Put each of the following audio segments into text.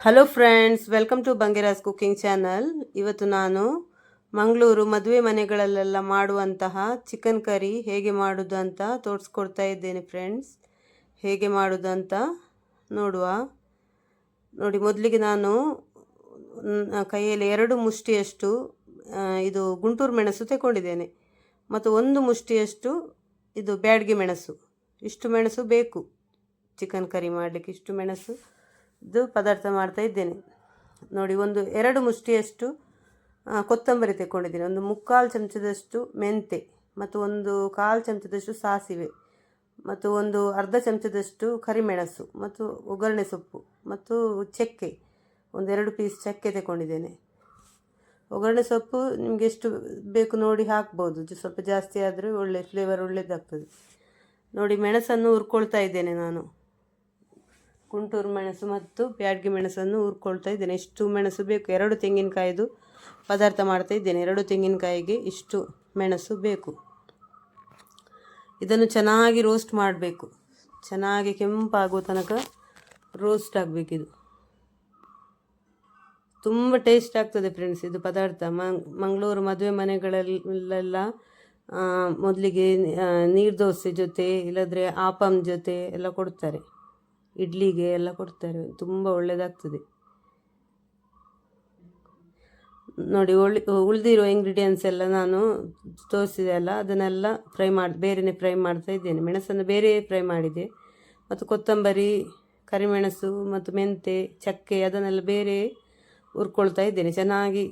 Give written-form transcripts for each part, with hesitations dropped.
Hello friends, welcome to Bangera's cooking channel. ಇವತ್ತು ನಾನು ಮಂಗಳೂರು ಮದುವೆ ಮನೆಗಳಲ್ಲೆಲ್ಲ ಮಾಡುವಂತಹ ಚಿಕನ್ ಕರಿ ಹೇಗೆ ಮಾಡೋದು ಅಂತ ತೋರಿಸ್ಕೊಡ್ತಾ ಇದ್ದೇನೆ ಫ್ರೆಂಡ್ಸ್. ಹೇಗೆ ಮಾಡೋದು ಅಂತ ನೋಡುವ. ನೋಡಿ, ಮೊದಲಿಗೆ ನಾನು ಕೈಯಲ್ಲಿ 2 ಮುಷ್ಟಿಯಷ್ಟು ಇದು ಗುಂಟೂರು ಮೆಣಸು ತಗೊಂಡಿದ್ದೇನೆ ಮತ್ತು 1 ಮುಷ್ಟಿಯಷ್ಟು ಇದು ಬ್ಯಾಡಗಿ ಮೆಣಸು. ಇಷ್ಟು ಮೆಣಸು ಬೇಕು ಚಿಕನ್ ಕರಿ ಮಾಡಲಿಕ್ಕೆ. ಇಷ್ಟು ಮೆಣಸು ಇದು ಪದಾರ್ಥ ಮಾಡ್ತಾ ಇದ್ದೇನೆ. ನೋಡಿ, 2 ಮುಷ್ಟಿಯಷ್ಟು ಕೊತ್ತಂಬರಿ ತಗೊಂಡಿದ್ದೀನಿ, 1/4 ಚಮಚದಷ್ಟು ಮೆಂತೆ ಮತ್ತು 1/4 ಚಮಚದಷ್ಟು ಸಾಸಿವೆ ಮತ್ತು ಅರ್ಧ ಚಮಚದಷ್ಟು ಕರಿಮೆಣಸು ಮತ್ತು ಒಗ್ಗರಣೆ ಸೊಪ್ಪು ಮತ್ತು ಚಕ್ಕೆ, 2 ಪೀಸ್ ಚಕ್ಕೆ ತಗೊಂಡಿದ್ದೇನೆ. ಒಗ್ಗರಣೆ ಸೊಪ್ಪು ನಿಮಗೆ ಎಷ್ಟು ಬೇಕು ನೋಡಿ ಹಾಕ್ಬೋದು, ಸ್ವಲ್ಪ ಜಾಸ್ತಿ ಆದರೆ ಒಳ್ಳೆ ಫ್ಲೇವರ್ ಒಳ್ಳೆಯದಾಗ್ತದೆ. ನೋಡಿ, ಮೆಣಸನ್ನು ಹುರ್ಕೊಳ್ತಾ ಇದ್ದೇನೆ ನಾನು. ಗುಂಟೂರು ಮೆಣಸು ಮತ್ತು ಬ್ಯಾಡಗಿ ಮೆಣಸನ್ನು ಹುರ್ಕೊಳ್ತಾ ಇದ್ದೇನೆ. ಇಷ್ಟು ಮೆಣಸು ಬೇಕು. 2 ತೆಂಗಿನಕಾಯಿದು ಪದಾರ್ಥ ಮಾಡ್ತಾ ಇದ್ದೇನೆ. 2 ತೆಂಗಿನಕಾಯಿಗೆ ಇಷ್ಟು ಮೆಣಸು ಬೇಕು. ಇದನ್ನು ಚೆನ್ನಾಗಿ ರೋಸ್ಟ್ ಮಾಡಬೇಕು. ಚೆನ್ನಾಗಿ ಕೆಂಪಾಗುವ ತನಕ ರೋಸ್ಟ್ ಆಗಬೇಕಿದು. ತುಂಬ ಟೇಸ್ಟ್ ಆಗ್ತದೆ ಫ್ರೆಂಡ್ಸ್ ಇದು ಪದಾರ್ಥ. ಮಂಗಳೂರು ಮದುವೆ ಮನೆಗಳಲ್ಲೆಲ್ಲ ಮೊದಲಿಗೆ ನೀರು ದೋಸೆ ಜೊತೆ ಇಲ್ಲದ್ರೆ ಆಪಮ್ ಜೊತೆ ಎಲ್ಲ ಕೊಡ್ತಾರೆ, ಇಡ್ಲಿಗೆ ಎಲ್ಲ ಕೊಡ್ತಾರೆ. ತುಂಬ ಒಳ್ಳೆಯದಾಗ್ತದೆ. ನೋಡಿ, ಉಳಿದಿರೋ ಇಂಗ್ರೀಡಿಯೆಂಟ್ಸ್ ಎಲ್ಲ ನಾನು ತೋರಿಸಿದೆ ಅಲ್ಲ, ಅದನ್ನೆಲ್ಲ ಬೇರೆಯೇ ಫ್ರೈ ಮಾಡ್ತಾ ಇದ್ದೇನೆ. ಮೆಣಸನ್ನು ಬೇರೆ ಫ್ರೈ ಮಾಡಿದೆ ಮತ್ತು ಕೊತ್ತಂಬರಿ, ಕರಿಮೆಣಸು ಮತ್ತು ಮೆಂತೆ, ಚಕ್ಕೆ ಅದನ್ನೆಲ್ಲ ಬೇರೆ ಹುರ್ಕೊಳ್ತಾ ಇದ್ದೇನೆ. ಚೆನ್ನಾಗಿ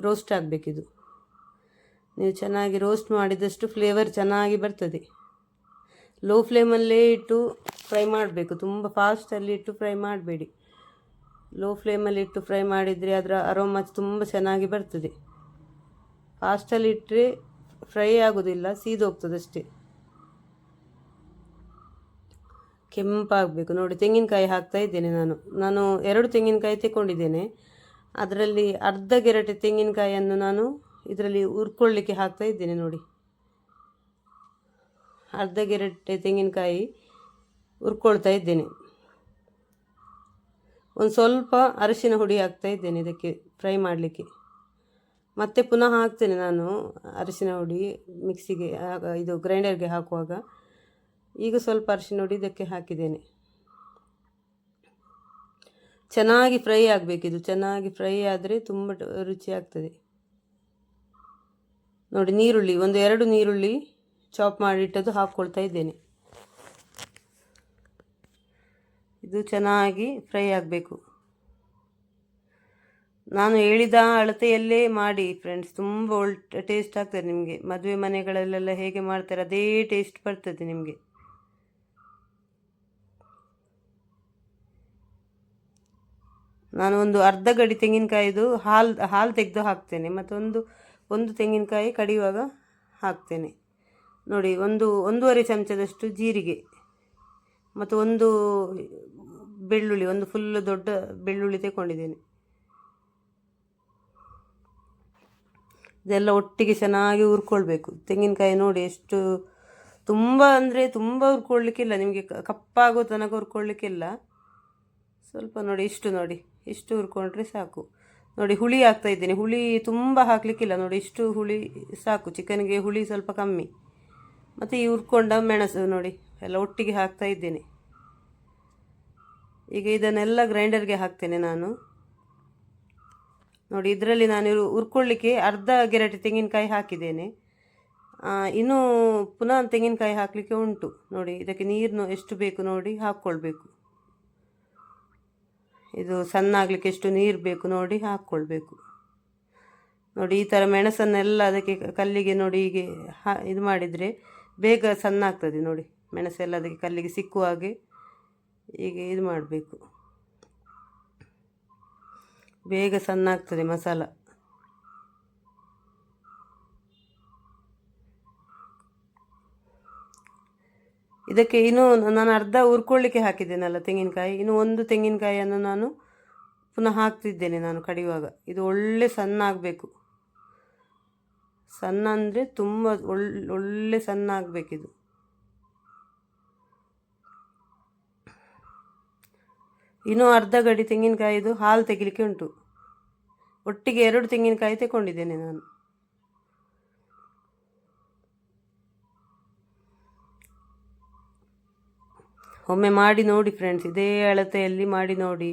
ರೋಸ್ಟ್ ಆಗಬೇಕಿದು. ನೀವು ಚೆನ್ನಾಗಿ ರೋಸ್ಟ್ ಮಾಡಿದಷ್ಟು ಫ್ಲೇವರ್ ಚೆನ್ನಾಗಿ ಬರ್ತದೆ. ಲೋ ಫ್ಲೇಮಲ್ಲೇ ಇಟ್ಟು ಫ್ರೈ ಮಾಡಬೇಕು, ತುಂಬ ಫಾಸ್ಟಲ್ಲಿ ಇಟ್ಟು ಫ್ರೈ ಮಾಡಬೇಡಿ. ಲೋ ಫ್ಲೇಮಲ್ಲಿ ಇಟ್ಟು ಫ್ರೈ ಮಾಡಿದರೆ ಅದರ ಅರೋಮಾ ತುಂಬ ಚೆನ್ನಾಗಿ ಬರ್ತದೆ. ಫಾಸ್ಟಲ್ಲಿ ಇಟ್ಟರೆ ಫ್ರೈ ಆಗೋದಿಲ್ಲ, ಸೀದೋಗ್ತದೆ ಅಷ್ಟೇ. ಕೆಂಪಾಗಬೇಕು. ನೋಡಿ, ತೆಂಗಿನಕಾಯಿ ಹಾಕ್ತಾ ಇದ್ದೇನೆ ನಾನು 2 ತೆಂಗಿನಕಾಯಿ ತಗೊಂಡಿದ್ದೇನೆ. ಅದರಲ್ಲಿ ಅರ್ಧ ಗೆರಟೆ ತೆಂಗಿನಕಾಯಿಯನ್ನು ನಾನು ಇದರಲ್ಲಿ ಹುರ್ಕೊಳ್ಳಿಕ್ಕೆ ಹಾಕ್ತಾ ಇದ್ದೇನೆ. ನೋಡಿ, ಅರ್ಧ ಗೆರಟೆ ತೆಂಗಿನಕಾಯಿ ಹುರ್ಕೊಳ್ತಾ ಇದ್ದೇನೆ. ಒಂದು ಸ್ವಲ್ಪ ಅರಿಶಿನ ಹುಡಿ ಹಾಕ್ತಾ ಇದ್ದೇನೆ ಇದಕ್ಕೆ ಫ್ರೈ ಮಾಡಲಿಕ್ಕೆ. ಮತ್ತೆ ಪುನಃ ಹಾಕ್ತೇನೆ ನಾನು ಅರಿಶಿನ ಹುಡಿ ಮಿಕ್ಸಿಗೆ, ಇದು ಗ್ರೈಂಡರ್ಗೆ ಹಾಕುವಾಗ. ಈಗ ಸ್ವಲ್ಪ ಅರಿಶಿನ ಹುಡಿ ಇದಕ್ಕೆ ಹಾಕಿದ್ದೇನೆ. ಚೆನ್ನಾಗಿ ಫ್ರೈ ಆಗಬೇಕಿದು. ಚೆನ್ನಾಗಿ ಫ್ರೈ ಆದರೆ ತುಂಬ ರುಚಿ ಆಗ್ತದೆ. ನೋಡಿ, ನೀರುಳ್ಳಿ 2 ನೀರುಳ್ಳಿ ಚಾಪ್ ಮಾಡಿಟ್ಟದ್ದು ಹಾಕ್ಕೊಳ್ತಾ ಇದ್ದೇನೆ. ಇದು ಚೆನ್ನಾಗಿ ಫ್ರೈ ಆಗಬೇಕು. ನಾನು ಹೇಳಿದ ಅಳತೆಯಲ್ಲೇ ಮಾಡಿ ಫ್ರೆಂಡ್ಸ್, ತುಂಬ ಟೇಸ್ಟ್ ಆಗ್ತದೆ ನಿಮಗೆ. ಮದುವೆ ಮನೆಗಳಲ್ಲೆಲ್ಲ ಹೇಗೆ ಮಾಡ್ತಾರೆ ಅದೇ ಟೇಸ್ಟ್ ಬರ್ತದೆ ನಿಮಗೆ. ನಾನು ಅರ್ಧ ಗಡಿ ತೆಂಗಿನಕಾಯಿದು ಹಾಲು ತೆಗೆದು ಹಾಕ್ತೇನೆ ಮತ್ತು ಒಂದು ತೆಂಗಿನಕಾಯಿ ಕಡಿಯುವಾಗ ಹಾಕ್ತೇನೆ. ನೋಡಿ, 1.5 ಚಮಚದಷ್ಟು ಜೀರಿಗೆ ಮತ್ತು 1 ಬೆಳ್ಳುಳ್ಳಿ, ಫುಲ್ ದೊಡ್ಡ ಬೆಳ್ಳುಳ್ಳಿ ತಗೊಂಡಿದ್ದೇನೆ. ಇದೆಲ್ಲ ಒಟ್ಟಿಗೆ ಚೆನ್ನಾಗಿ ಹುರ್ಕೊಳ್ಬೇಕು. ತೆಂಗಿನಕಾಯಿ ನೋಡಿ ಎಷ್ಟು ತುಂಬ ಅಂದರೆ ತುಂಬ ಹುರ್ಕೊಳ್ಳಿಕ್ಕಿಲ್ಲ, ನಿಮಗೆ ಕಪ್ಪಾಗೋ ತನಕ ಹುರ್ಕೊಳ್ಳಿಕ್ಕಿಲ್ಲ. ಸ್ವಲ್ಪ ನೋಡಿ, ಇಷ್ಟು ಹುರ್ಕೊಂಡ್ರೆ ಸಾಕು. ನೋಡಿ, ಹುಳಿ ಹಾಕ್ತಾ ಇದ್ದೀನಿ. ಹುಳಿ ತುಂಬ ಹಾಕಲಿಕ್ಕಿಲ್ಲ. ನೋಡಿ, ಇಷ್ಟು ಹುಳಿ ಸಾಕು. ಚಿಕನ್ಗೆ ಹುಳಿ ಸ್ವಲ್ಪ ಕಮ್ಮಿ. ಮತ್ತು ಈ ಹುರ್ಕೊಂಡ ಮೆಣಸು ನೋಡಿ ಎಲ್ಲ ಒಟ್ಟಿಗೆ ಹಾಕ್ತಾ ಇದ್ದೇನೆ. ಈಗ ಇದನ್ನೆಲ್ಲ ಗ್ರೈಂಡರ್ಗೆ ಹಾಕ್ತೇನೆ ನಾನು. ನೋಡಿ, ಇದರಲ್ಲಿ ನಾನು ಹುರ್ಕೊಳ್ಳಿಕ್ಕೆ ಅರ್ಧ ಗೆರಟೆ ತೆಂಗಿನಕಾಯಿ ಹಾಕಿದ್ದೇನೆ. ಇನ್ನೂ ಪುನಃ ತೆಂಗಿನಕಾಯಿ ಹಾಕಲಿಕ್ಕೆ ಉಂಟು. ನೋಡಿ, ಇದಕ್ಕೆ ನೀರು ಎಷ್ಟು ಬೇಕು ನೋಡಿ ಹಾಕ್ಕೊಳ್ಬೇಕು. ಇದು ಸಣ್ಣ ಆಗಲಿಕ್ಕೆ ಎಷ್ಟು ನೀರು ಬೇಕು ನೋಡಿ ಹಾಕ್ಕೊಳ್ಬೇಕು. ನೋಡಿ, ಈ ಥರ ಮೆಣಸನ್ನೆಲ್ಲ ಅದಕ್ಕೆ ಕಲ್ಲಿಗೆ ನೋಡಿ ಹೀಗೆ ಇದು ಮಾಡಿದರೆ ಬೇಗ ಸಣ್ಣ ಆಗ್ತದೆ. ನೋಡಿ, ಮೆಣಸೆಲ್ಲ ಅದಕ್ಕೆ ಕಲ್ಲಿಗೆ ಸಿಕ್ಕುವ ಹಾಗೆ ಹೀಗೆ ಇದು ಮಾಡಬೇಕು. ಬೇಗ ಸಣ್ಣ ಆಗ್ತದೆ ಮಸಾಲ. ಇದಕ್ಕೆ ಇನ್ನೂ ನಾನು ಅರ್ಧ ಹುರ್ಕೊಳ್ಳಿಕ್ಕೆ ಹಾಕಿದ್ದೇನಲ್ಲ ತೆಂಗಿನಕಾಯಿ, ಇನ್ನು 1 ತೆಂಗಿನಕಾಯಿಯನ್ನು ನಾನು ಪುನಃ ಹಾಕ್ತಿದ್ದೇನೆ ನಾನು ಕಡಿಯುವಾಗ. ಇದು ಒಳ್ಳೆ ಸಣ್ಣ ಆಗಬೇಕು. ಸಣ್ಣ ಅಂದರೆ ತುಂಬ ಒಳ್ಳೆ ಸಣ್ಣ ಆಗಬೇಕಿದು. ಇನ್ನೂ ಅರ್ಧ ಗಡಿ ತೆಂಗಿನಕಾಯಿದು ಹಾಲು ತೆಗಿಲಿಕ್ಕೆ ಉಂಟು. ಒಟ್ಟಿಗೆ 2 ತೆಂಗಿನಕಾಯಿ ತಗೊಂಡಿದ್ದೇನೆ ನಾನು. ಒಮ್ಮೆ ಮಾಡಿ ನೋಡಿ ಫ್ರೆಂಡ್ಸ್, ಇದೇ ಅಳತೆಯಲ್ಲಿ ಮಾಡಿ ನೋಡಿ.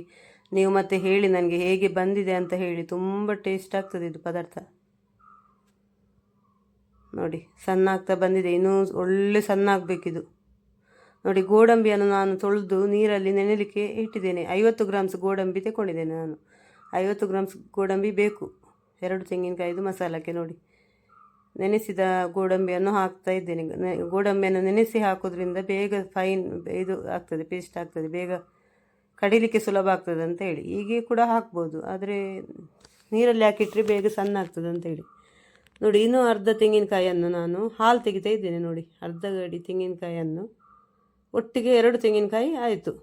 ನೀವು ಮತ್ತೆ ಹೇಳಿ ನನಗೆ ಹೇಗೆ ಬಂದಿದೆ ಅಂತ ಹೇಳಿ. ತುಂಬ ಟೇಸ್ಟ್ ಆಗ್ತದೆ ಇದು ಪದಾರ್ಥ. ನೋಡಿ ಸಣ್ಣ ಆಗ್ತಾ ಬಂದಿದೆ, ಇನ್ನೂ ಒಳ್ಳೆ ಸಣ್ಣ ಆಗಬೇಕಿದು. ನೋಡಿ ಗೋಡಂಬಿಯನ್ನು ನಾನು ತೊಳೆದು ನೀರಲ್ಲಿ ನೆನೆಲಿಕ್ಕೆ ಇಟ್ಟಿದ್ದೇನೆ. 50 ಗ್ರಾಮ್ಸ್ ಗೋಡಂಬಿ ತಗೊಂಡಿದ್ದೇನೆ ನಾನು. 50 ಗ್ರಾಮ್ಸ್ ಗೋಡಂಬಿ ಬೇಕು 2 ತೆಂಗಿನಕಾಯಿದು ಮಸಾಲಕ್ಕೆ. ನೋಡಿ ನೆನೆಸಿದ ಗೋಡಂಬಿಯನ್ನು ಹಾಕ್ತಾ ಇದ್ದೇನೆ. ಗೋಡಂಬಿಯನ್ನು ನೆನೆಸಿ ಹಾಕೋದ್ರಿಂದ ಬೇಗ ಫೈನ್ ಇದು ಆಗ್ತದೆ, ಪೇಸ್ಟ್ ಆಗ್ತದೆ, ಬೇಗ ಕಡಿಲಿಕ್ಕೆ ಸುಲಭ ಆಗ್ತದೆ ಅಂತ ಹೇಳಿ. ಹೀಗೆ ಕೂಡ ಹಾಕ್ಬೋದು, ಆದರೆ ನೀರಲ್ಲಿ ಹಾಕಿಟ್ರೆ ಬೇಗ ಸಣ್ಣ ಆಗ್ತದೆ ಅಂತ ಹೇಳಿ. ನೋಡಿ ಇನ್ನೂ ಅರ್ಧ ತೆಂಗಿನಕಾಯಿಯನ್ನು ನಾನು ಹಾಲು ತೆಗಿತಾ ಇದ್ದೇನೆ. ನೋಡಿ ಅರ್ಧ ಗಡಿ ತೆಂಗಿನಕಾಯಿಯನ್ನು ಒಟ್ಟಿಗೆ 2 ತೆಂಗಿನಕಾಯಿ ಆಯಿತು.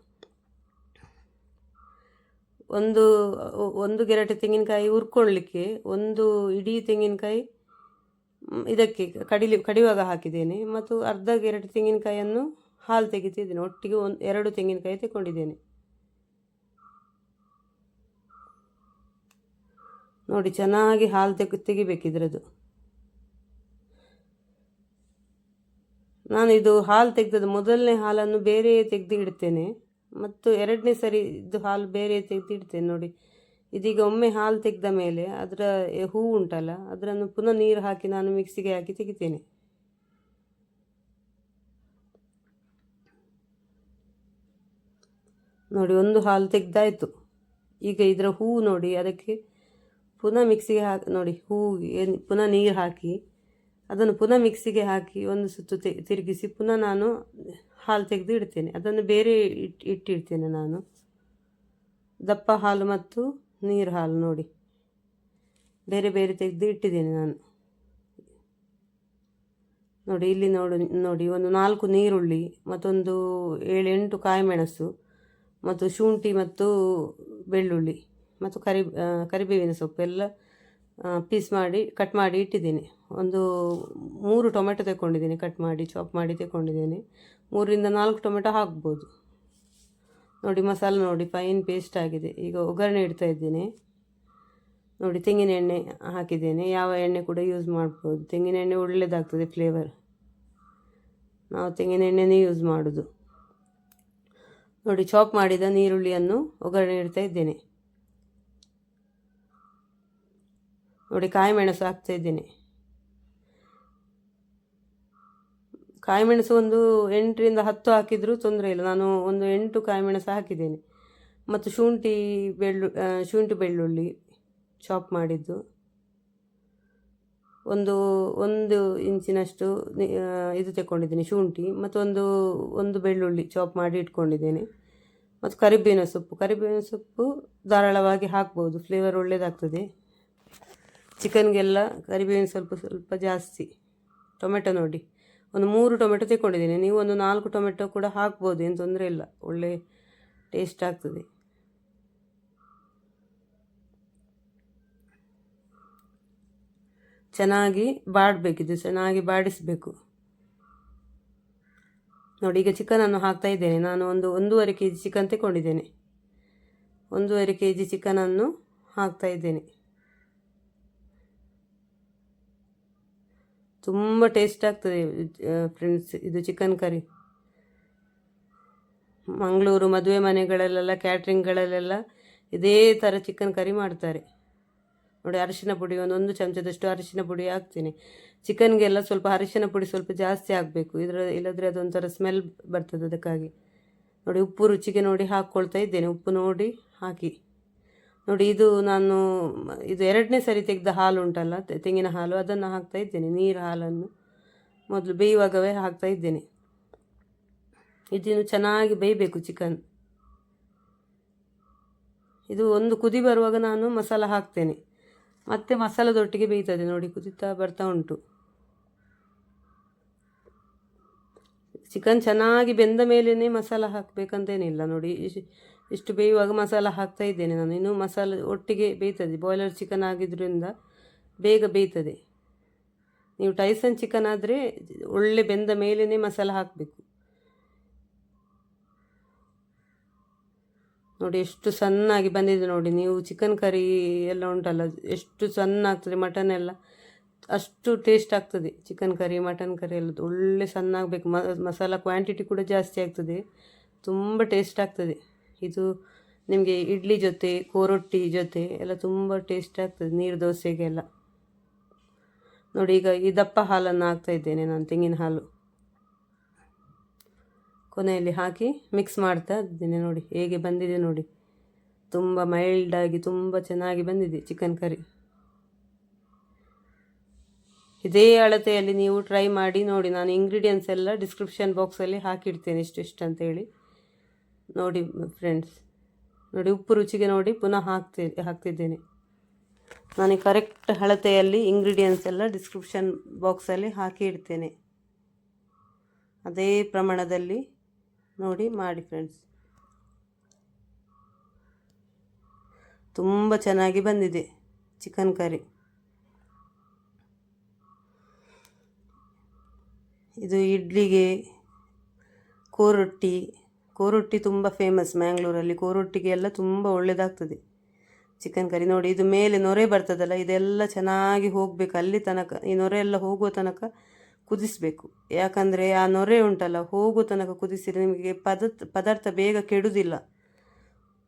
ಒಂದು ಗೆರಟೆ ತೆಂಗಿನಕಾಯಿ ಹುರ್ಕೊಳ್ಳಿಕ್ಕೆ ಒಂದು ಇಡೀ ತೆಂಗಿನಕಾಯಿ ಇದಕ್ಕೆ ಕಡಿಯುವಾಗ ಹಾಕಿದ್ದೇನೆ. ಮತ್ತು ಅರ್ಧ ಗೆರಟೆ ತೆಂಗಿನಕಾಯಿಯನ್ನು ಹಾಲು ತೆಗಿತಿದ್ದೇನೆ. ಒಟ್ಟಿಗೆ 2 ತೆಂಗಿನಕಾಯಿ ತಗೊಂಡಿದ್ದೇನೆ. ನೋಡಿ ಚೆನ್ನಾಗಿ ಹಾಲು ತೆಗಿಬೇಕಿದ್ರದ್ದು. ನಾನು ಇದು ಹಾಲು ತೆಗೆದದ್ದು ಮೊದಲನೇ ಹಾಲನ್ನು ಬೇರೆ ತೆಗೆದು ಇಡ್ತೇನೆ, ಮತ್ತು 2ನೇ ಸರಿ ಇದು ಹಾಲು ಬೇರೆ ತೆಗೆದು ಇಡ್ತೇನೆ. ನೋಡಿ ಇದೀಗ ಒಮ್ಮೆ ಹಾಲು ತೆಗೆದ ಮೇಲೆ ಅದರ ಹೂವು ಉಂಟಲ್ಲ, ಅದನ್ನು ಪುನಃ ನೀರು ಹಾಕಿ ನಾನು ಮಿಕ್ಸಿಗೆ ಹಾಕಿ ತೆಗಿತೇನೆ. ನೋಡಿ ಒಂದು ಹಾಲು ತೆಗೆದಾಯಿತು. ಈಗ ಇದರ ಹೂವು ನೋಡಿ, ಅದಕ್ಕೆ ಪುನಃ ಮಿಕ್ಸಿಗೆ ಹಾಕಿ ನೋಡಿ ಹೂವಿಗೆ ಪುನಃ ನೀರು ಹಾಕಿ ಅದನ್ನು ಪುನಃ ಮಿಕ್ಸಿಗೆ ಹಾಕಿ ಒಂದು ಸುತ್ತು ತಿರುಗಿಸಿ ಪುನಃ ನಾನು ಹಾಲು ತೆಗೆದು ಇಡ್ತೇನೆ. ಅದನ್ನು ಬೇರೆ ಇಟ್ಟಿರ್ತೇನೆ ನಾನು. ದಪ್ಪ ಹಾಲು ಮತ್ತು ನೀರು ಹಾಲು ನೋಡಿ ಬೇರೆ ಬೇರೆ ತೆಗೆದು ಇಟ್ಟಿದ್ದೇನೆ ನಾನು. ನೋಡಿ ಇಲ್ಲಿ ನೋಡಿ ಒಂದು 4 ನೀರುಳ್ಳಿ, ಮತ್ತೊಂದು 7-8 ಕಾಯಿಮೆಣಸು, ಮತ್ತು ಶುಂಠಿ ಮತ್ತು ಬೆಳ್ಳುಳ್ಳಿ, ಮತ್ತು ಕರಿಬೇವಿನ ಸೊಪ್ಪು ಎಲ್ಲ ಪೀಸ್ ಮಾಡಿ ಕಟ್ ಮಾಡಿ ಇಟ್ಟಿದ್ದೇನೆ. ಒಂದು 3 ಟೊಮೆಟೊ ತಗೊಂಡಿದ್ದೇನೆ, ಕಟ್ ಮಾಡಿ ಚಾಪ್ ಮಾಡಿ ತಗೊಂಡಿದ್ದೇನೆ. 3-4 ಟೊಮೆಟೊ ಹಾಕ್ಬೋದು. ನೋಡಿ ಮಸಾಲೆ ನೋಡಿ ಫೈನ್ ಪೇಸ್ಟ್ ಆಗಿದೆ. ಈಗ ಒಗ್ಗರಣೆ ಇಡ್ತಾ ಇದ್ದೇನೆ. ನೋಡಿ ತೆಂಗಿನ ಎಣ್ಣೆ ಹಾಕಿದ್ದೇನೆ. ಯಾವ ಎಣ್ಣೆ ಕೂಡ ಯೂಸ್ ಮಾಡ್ಬೋದು, ತೆಂಗಿನ ಎಣ್ಣೆ ಒಳ್ಳೆಯದಾಗ್ತದೆ ಫ್ಲೇವರ್. ನಾವು ತೆಂಗಿನ ಎಣ್ಣೆನೇ ಯೂಸ್ ಮಾಡೋದು. ನೋಡಿ ಚಾಪ್ ಮಾಡಿದ ನೀರುಳ್ಳಿಯನ್ನು ಒಗ್ಗರಣೆ ಇಡ್ತಾ ಇದ್ದೇನೆ. ನೋಡಿ ಕಾಯಿಮೆಣಸು ಹಾಕ್ತಾ ಇದ್ದೇನೆ. ಕಾಯಿಮೆಣಸು ಒಂದು 8-10 ಹಾಕಿದರೂ ತೊಂದರೆ ಇಲ್ಲ. ನಾನು ಒಂದು 8 ಕಾಯಿಮೆಣಸು ಹಾಕಿದ್ದೇನೆ. ಮತ್ತು ಶುಂಠಿ ಬೆಳ್ಳುಳ್ಳಿ ಚಾಪ್ ಮಾಡಿದ್ದು ಒಂದು ಇಂಚಿನಷ್ಟು ಇದು ತಗೊಂಡಿದ್ದೀನಿ ಶುಂಠಿ, ಮತ್ತು ಒಂದು ಬೆಳ್ಳುಳ್ಳಿ ಚಾಪ್ ಮಾಡಿ ಇಟ್ಕೊಂಡಿದ್ದೇನೆ. ಮತ್ತು ಕರಿಬೇವಿನ ಸೊಪ್ಪು ಧಾರಾಳವಾಗಿ ಹಾಕ್ಬೋದು, ಫ್ಲೇವರ್ ಒಳ್ಳೆಯದಾಗ್ತದೆ ಚಿಕನ್ಗೆಲ್ಲ. ಕರಿಬೇವಿನ ಸ್ವಲ್ಪ ಜಾಸ್ತಿ. ಟೊಮೆಟೊ ನೋಡಿ ಒಂದು 3 ಟೊಮೆಟೊ ತಗೊಂಡಿದ್ದೀನಿ. ನೀವು ಒಂದು 4 ಟೊಮೆಟೊ ಕೂಡ ಹಾಕ್ಬೋದು, ಏನು ತೊಂದರೆ ಇಲ್ಲ, ಒಳ್ಳೆ ಟೇಸ್ಟ್ ಆಗ್ತದೆ. ಚೆನ್ನಾಗಿ ಬಾಡಬೇಕಿದು, ಚೆನ್ನಾಗಿ ಬಾಡಿಸಬೇಕು. ನೋಡಿ ಈಗ ಚಿಕನನ್ನು ಹಾಕ್ತಾ ಇದ್ದೇನೆ. ನಾನು ಒಂದು 1.5 kg ಚಿಕನ್ ತಗೊಂಡಿದ್ದೇನೆ. 1.5 kg ಚಿಕನನ್ನು ಹಾಕ್ತಾ ಇದ್ದೇನೆ. ತುಂಬ ಟೇಸ್ಟ್ ಆಗ್ತದೆ ಫ್ರೆಂಡ್ಸ್ ಇದು ಚಿಕನ್ ಕರಿ. ಮಂಗಳೂರು ಮದುವೆ ಮನೆಗಳಲ್ಲೆಲ್ಲ ಕ್ಯಾಟ್ರಿಂಗ್ಗಳಲ್ಲೆಲ್ಲ ಇದೇ ಥರ ಚಿಕನ್ ಕರಿ ಮಾಡ್ತಾರೆ. ನೋಡಿ ಅರಿಶಿನ ಪುಡಿ ಒಂದು ಚಮಚದಷ್ಟು ಅರಿಶಿನ ಪುಡಿ ಹಾಕ್ತೀನಿ. ಚಿಕನ್ಗೆಲ್ಲ ಸ್ವಲ್ಪ ಅರಿಶಿನ ಪುಡಿ ಸ್ವಲ್ಪ ಜಾಸ್ತಿ ಆಗಬೇಕು, ಇಲ್ಲದ್ರೆ ಅದೊಂಥರ ಸ್ಮೆಲ್ ಬರ್ತದೆ, ಅದಕ್ಕಾಗಿ. ನೋಡಿ ಉಪ್ಪು ರುಚಿಗೆ ನೋಡಿ ಹಾಕ್ಕೊಳ್ತಾ ಇದ್ದೇನೆ. ಉಪ್ಪು ನೋಡಿ ಹಾಕಿ. ನೋಡಿ ಇದು 2ನೇ ಸರಿ ತೆಗೆದ ಹಾಲು ಉಂಟಲ್ಲ, ತೆಂಗಿನ ಹಾಲು, ಅದನ್ನು ಹಾಕ್ತಾ ಇದ್ದೇನೆ. ನೀರು ಹಾಲನ್ನು ಮೊದಲು ಬೇಯುವಾಗವೇ ಹಾಕ್ತಾ ಇದ್ದೇನೆ. ಇದನ್ನು ಚೆನ್ನಾಗಿ ಬೇಯಬೇಕು ಚಿಕನ್. ಇದು ಒಂದು ಕುದಿ ಬರುವಾಗ ನಾನು ಮಸಾಲ ಹಾಕ್ತೇನೆ, ಮತ್ತೆ ಮಸಾಲದೊಟ್ಟಿಗೆ ಬೇಯ್ತದೆ. ನೋಡಿ ಕುದಿತಾ ಬರ್ತಾ ಉಂಟು. ಚಿಕನ್ ಚೆನ್ನಾಗಿ ಬೆಂದ ಮೇಲೇ ಮಸಾಲ ಹಾಕಬೇಕಂತೇನಿಲ್ಲ. ನೋಡಿ ಇಷ್ಟು ಬೇಯುವಾಗ ಮಸಾಲ ಹಾಕ್ತಾ ಇದ್ದೇನೆ ನಾನು. ಇನ್ನು ಮಸಾಲೆ ಒಟ್ಟಿಗೆ ಬೇಯ್ತದೆ. ಬಾಯ್ಲರ್ ಚಿಕನ್ ಆಗಿದ್ದರಿಂದ ಬೇಗ ಬೇಯ್ತದೆ. ನೀವು ಟೈಸನ್ ಚಿಕನ್ ಆದರೆ ಒಳ್ಳೆ ಬೆಂದ ಮೇಲೇ ಮಸಾಲ ಹಾಕಬೇಕು. ನೋಡಿ ಎಷ್ಟು ಸಣ್ಣಾಗಿ ಬಂದಿದೆ ನೋಡಿ. ನೀವು ಚಿಕನ್ ಕರಿ ಎಲ್ಲ ಉಂಟಲ್ಲ ಎಷ್ಟು ಸಣ್ಣ ಆಗ್ತದೆ, ಮಟನ್ ಎಲ್ಲ ಅಷ್ಟು ಟೇಸ್ಟ್ ಆಗ್ತದೆ. ಚಿಕನ್ ಕರಿ ಮಟನ್ ಕರಿ ಎಲ್ಲ ಒಳ್ಳೆ ಸಣ್ಣ ಆಗಬೇಕು. ಮಸಾಲ ಕ್ವಾಂಟಿಟಿ ಕೂಡ ಜಾಸ್ತಿ ಆಗ್ತದೆ, ತುಂಬ ಟೇಸ್ಟ್ ಆಗ್ತದೆ. ಇದು ನಿಮಗೆ ಇಡ್ಲಿ ಜೊತೆ ಕೋರೊಟ್ಟಿ ಜೊತೆ ಎಲ್ಲ ತುಂಬ ಟೇಸ್ಟ್ ಆಗ್ತದೆ, ನೀರು ದೋಸೆಗೆಲ್ಲ. ನೋಡಿ ಈಗ ಈ ದಪ್ಪ ಹಾಲನ್ನು ಹಾಕ್ತಾ ಇದ್ದೇನೆ ನಾನು, ತೆಂಗಿನ ಹಾಲು ಕೊನೆಯಲ್ಲಿ ಹಾಕಿ ಮಿಕ್ಸ್ ಮಾಡ್ತಾ ಇದ್ದೇನೆ. ನೋಡಿ ಹೇಗೆ ಬಂದಿದೆ ನೋಡಿ, ತುಂಬ ಮೈಲ್ಡಾಗಿ ತುಂಬ ಚೆನ್ನಾಗಿ ಬಂದಿದೆ ಚಿಕನ್ ಕರಿ. ಇದೇ ಅಳತೆಯಲ್ಲಿ ನೀವು ಟ್ರೈ ಮಾಡಿ ನೋಡಿ. ನಾನು ಇಂಗ್ರೀಡಿಯೆಂಟ್ಸ್ ಎಲ್ಲ ಡಿಸ್ಕ್ರಿಪ್ಷನ್ ಬಾಕ್ಸಲ್ಲಿ ಹಾಕಿಡ್ತೇನೆ ಎಷ್ಟು ಅಂತೇಳಿ ನೋಡಿ ಫ್ರೆಂಡ್ಸ್. ನೋಡಿ ಉಪ್ಪು ರುಚಿಗೆ ನೋಡಿ ಪುನಃ ಹಾಕ್ತಿದ್ದೇನೆ ನಾನು. ಕರೆಕ್ಟ್ ಅಳತೆಯಲ್ಲಿ ಇಂಗ್ರೀಡಿಯೆಂಟ್ಸ್ ಎಲ್ಲ ಡಿಸ್ಕ್ರಿಪ್ಷನ್ ಬಾಕ್ಸಲ್ಲಿ ಹಾಕಿ ಇಡ್ತೇನೆ. ಅದೇ ಪ್ರಮಾಣದಲ್ಲಿ ನೋಡಿ ಮಾಡಿ ಫ್ರೆಂಡ್ಸ್. ತುಂಬ ಚೆನ್ನಾಗಿ ಬಂದಿದೆ ಚಿಕನ್ ಕರಿ. ಇದು ಇಡ್ಲಿಗೆ ಕೋರೊಟ್ಟಿ ತುಂಬ ಫೇಮಸ್ ಮ್ಯಾಂಗ್ಳೂರಲ್ಲಿ. ಕೋರೊಟ್ಟಿಗೆ ಎಲ್ಲ ತುಂಬ ಒಳ್ಳೆಯದಾಗ್ತದೆ ಚಿಕನ್ ಕರಿ. ನೋಡಿ ಇದು ಮೇಲೆ ನೊರೆ ಬರ್ತದಲ್ಲ, ಇದೆಲ್ಲ ಚೆನ್ನಾಗಿ ಹೋಗಬೇಕು ಅಲ್ಲಿ ತನಕ, ಈ ನೊರೆ ಎಲ್ಲ ಹೋಗುವ ತನಕ ಕುದಿಸಬೇಕು. ಯಾಕಂದರೆ ಆ ನೊರೆ ಉಂಟಲ್ಲ ಹೋಗೋ ತನಕ ಕುದಿಸಿದರೆ ನಿಮಗೆ ಪದಾರ್ಥ ಬೇಗ ಕೆಡುವುದಿಲ್ಲ,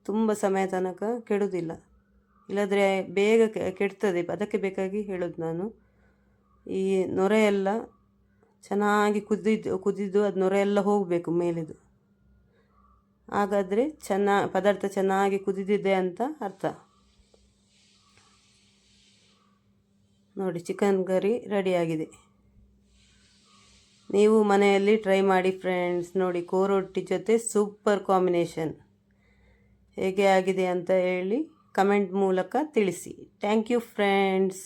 ತುಂಬ ಸಮಯ ತನಕ ಕೆಡುವುದಿಲ್ಲ. ಇಲ್ಲದ್ರೆ ಬೇಗ ಕೆಡ್ತದೆ. ಅದಕ್ಕೆ ಬೇಕಾಗಿ ಹೇಳೋದು ನಾನು. ಈ ನೊರೆ ಎಲ್ಲ ಚೆನ್ನಾಗಿ ಕುದಿದು ಅದು ನೊರೆ ಎಲ್ಲ ಹೋಗಬೇಕು ಮೇಲೆದು. ಹಾಗಾದರೆ ಪದಾರ್ಥ ಚೆನ್ನಾಗಿ ಕುದಿದಿದೆ ಅಂತ ಅರ್ಥ. ನೋಡಿ ಚಿಕನ್ ಕರಿ ರೆಡಿಯಾಗಿದೆ. ನೀವು ಮನೆಯಲ್ಲಿ ಟ್ರೈ ಮಾಡಿ ಫ್ರೆಂಡ್ಸ್. ನೋಡಿ ಕೋರೊಟ್ಟಿ ಜೊತೆ ಸೂಪರ್ ಕಾಂಬಿನೇಷನ್. ಹೇಗೆ ಆಗಿದೆ ಅಂತ ಹೇಳಿ ಕಮೆಂಟ್ ಮೂಲಕ ತಿಳಿಸಿ. Thank you friends.